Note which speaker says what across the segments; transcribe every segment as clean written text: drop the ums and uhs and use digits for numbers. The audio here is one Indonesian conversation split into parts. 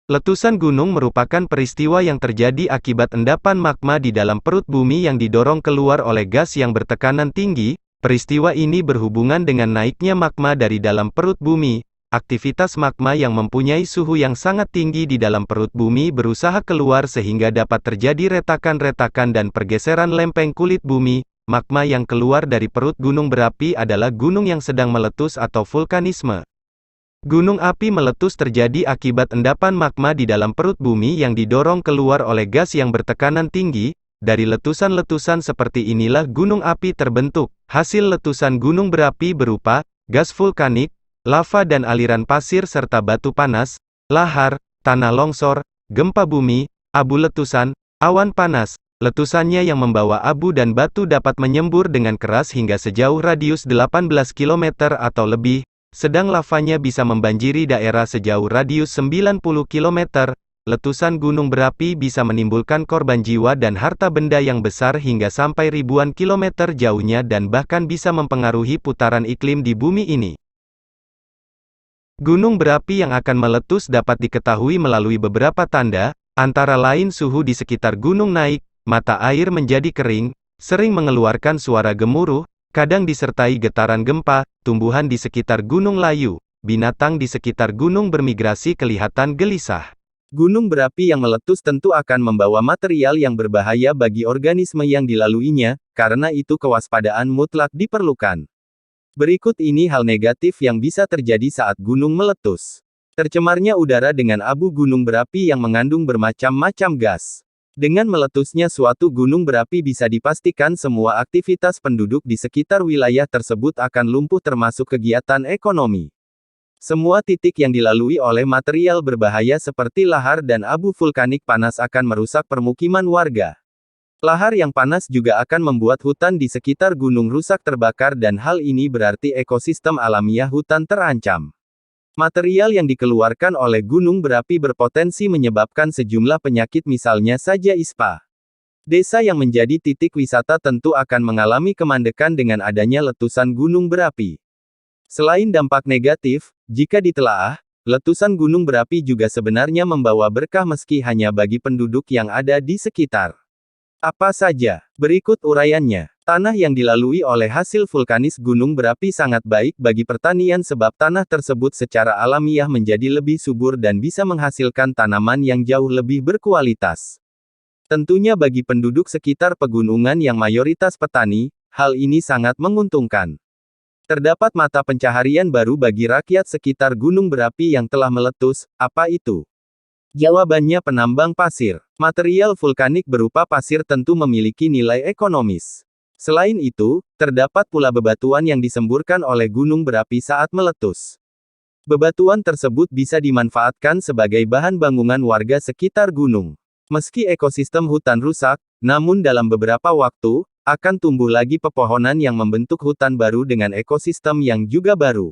Speaker 1: Letusan gunung merupakan peristiwa yang terjadi akibat endapan magma di dalam perut bumi yang didorong keluar oleh gas yang bertekanan tinggi. Peristiwa ini berhubungan dengan naiknya magma dari dalam perut bumi. Aktivitas magma yang mempunyai suhu yang sangat tinggi di dalam perut bumi berusaha keluar sehingga dapat terjadi retakan-retakan dan pergeseran lempeng kulit bumi. Magma yang keluar dari perut gunung berapi adalah gunung yang sedang meletus atau vulkanisme. Gunung api meletus terjadi akibat endapan magma di dalam perut bumi yang didorong keluar oleh gas yang bertekanan tinggi. Dari letusan-letusan seperti inilah gunung api terbentuk. Hasil letusan gunung berapi berupa gas vulkanik, lava dan aliran pasir serta batu panas, lahar, tanah longsor, gempa bumi, abu letusan, awan panas. Letusannya yang membawa abu dan batu dapat menyembur dengan keras hingga sejauh radius 18 km atau lebih. Sedang lavanya bisa membanjiri daerah sejauh radius 90 km. Letusan gunung berapi bisa menimbulkan korban jiwa dan harta benda yang besar hingga sampai ribuan kilometer jauhnya dan bahkan bisa mempengaruhi putaran iklim di bumi ini. Gunung berapi yang akan meletus dapat diketahui melalui beberapa tanda, antara lain suhu di sekitar gunung naik, mata air menjadi kering, sering mengeluarkan suara gemuruh, kadang disertai getaran gempa, tumbuhan di sekitar gunung layu, binatang di sekitar gunung bermigrasi kelihatan gelisah. Gunung berapi yang meletus tentu akan membawa material yang berbahaya bagi organisme yang dilaluinya, karena itu kewaspadaan mutlak diperlukan. Berikut ini hal negatif yang bisa terjadi saat gunung meletus. Tercemarnya udara dengan abu gunung berapi yang mengandung bermacam-macam gas. Dengan meletusnya suatu gunung berapi bisa dipastikan semua aktivitas penduduk di sekitar wilayah tersebut akan lumpuh termasuk kegiatan ekonomi. Semua titik yang dilalui oleh material berbahaya seperti lahar dan abu vulkanik panas akan merusak permukiman warga. Lahar yang panas juga akan membuat hutan di sekitar gunung rusak terbakar dan hal ini berarti ekosistem alamiah hutan terancam. Material yang dikeluarkan oleh gunung berapi berpotensi menyebabkan sejumlah penyakit misalnya saja ispa. Desa yang menjadi titik wisata tentu akan mengalami kemandekan dengan adanya letusan gunung berapi. Selain dampak negatif, jika ditelaah, letusan gunung berapi juga sebenarnya membawa berkah meski hanya bagi penduduk yang ada di sekitar. Apa saja? Berikut uraiannya. Tanah yang dilalui oleh hasil vulkanis gunung berapi sangat baik bagi pertanian sebab tanah tersebut secara alamiah menjadi lebih subur dan bisa menghasilkan tanaman yang jauh lebih berkualitas. Tentunya bagi penduduk sekitar pegunungan yang mayoritas petani, hal ini sangat menguntungkan. Terdapat mata pencaharian baru bagi rakyat sekitar gunung berapi yang telah meletus. Apa itu? Jawabannya penambang pasir. Material vulkanik berupa pasir tentu memiliki nilai ekonomis. Selain itu, terdapat pula bebatuan yang disemburkan oleh gunung berapi saat meletus. Bebatuan tersebut bisa dimanfaatkan sebagai bahan bangunan warga sekitar gunung. Meski ekosistem hutan rusak, namun dalam beberapa waktu, akan tumbuh lagi pepohonan yang membentuk hutan baru dengan ekosistem yang juga baru.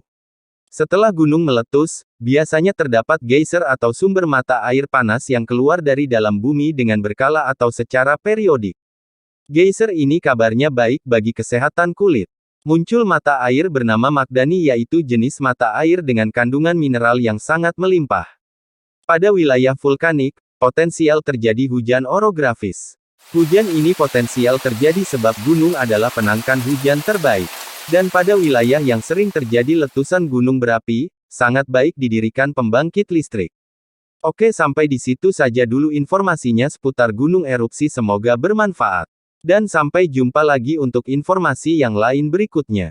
Speaker 1: Setelah gunung meletus, biasanya terdapat geyser atau sumber mata air panas yang keluar dari dalam bumi dengan berkala atau secara periodik. Geyser ini kabarnya baik bagi kesehatan kulit. Muncul mata air bernama Magdani yaitu jenis mata air dengan kandungan mineral yang sangat melimpah. Pada wilayah vulkanik, potensial terjadi hujan orografis. Hujan ini potensial terjadi sebab gunung adalah penangkan hujan terbaik. Dan pada wilayah yang sering terjadi letusan gunung berapi, sangat baik didirikan pembangkit listrik. Oke, sampai di situ saja dulu informasinya seputar gunung erupsi, semoga bermanfaat. Dan sampai jumpa lagi untuk informasi yang lain berikutnya.